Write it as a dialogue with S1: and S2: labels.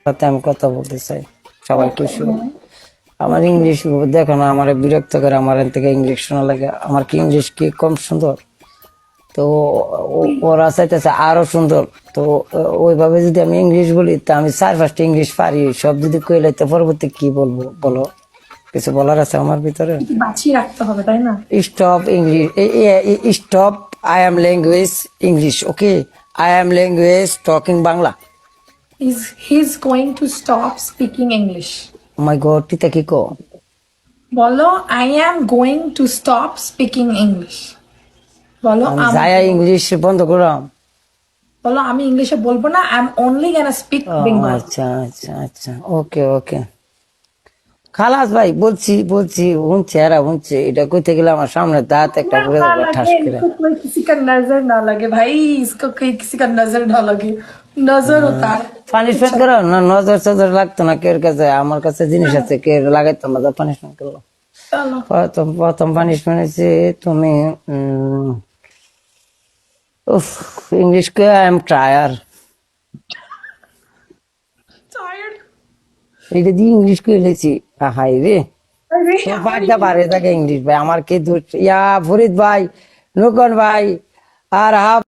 S1: সাথে আমি কথা বলতে চাই, সবাই খুশি হবে। আমার ইংলিশ দেখো না, আমার বিরক্ত করে, আমার এর থেকে ইংলিশ শোনা লাগে। আমার কি ইংলিশ কি কম সুন্দর? তো ওরা চাইতেছে আরো সুন্দর। তো ওইভাবে যদি আমি ইংলিশ বলি, তা আমি 4-5টা ইংলিশ পারি, সব যদি কইলে তো পরবর্তী কি বলবো বলো? কিছু বলার আছে আমার ভিতরে?
S2: বাঁচিয়ে রাখতে হবে, তাই না?
S1: Stop English, stop. I am language English, okay? I am language talking Bangla.
S2: He's going to stop speaking English.
S1: My god, টিতা কি কো?
S2: বলো, I am going to stop speaking English. বলো
S1: আমি যাই ইংলিশ বন্ধ করলাম।
S2: বলো আমি ইংলিশে বলবো না, I'm only gonna speak Bengali.
S1: আচ্ছা আচ্ছা আচ্ছা, ওকে ওকে। খালাস ভাই, বলছি বলছি, শুনছে এরা শুনছে, এটা কইতে গেলে আমার সামনে দাঁত একটা ঘুরে যাবে ঠাস করে।
S2: इसको कोई किसी का नजर ना लगे भाई, इसको कोई किसी का नजर ना लगे। नजर होता है।
S1: পানিশমেন্ট করো না, নজর চজর লাগতো না কেউ কাছে, আমার কাছে জিনিস আছে, কে লাগাইতো না, পানিশমেন্ট করলো।
S2: চলো।
S1: প্রথম প্রথম পানিশমেন্ট হচ্ছে তুমি উফ, English K I am tyre.
S2: Tired.
S1: এটা দিয়ে ইংলিশ কে লিখছি, হাই রে।
S2: अरे
S1: পারতে পারে থাকে ইংলিশ ভাই, আমার কে দোষ? ইয়া ফরিদ ভাই, নুকন ভাই, আর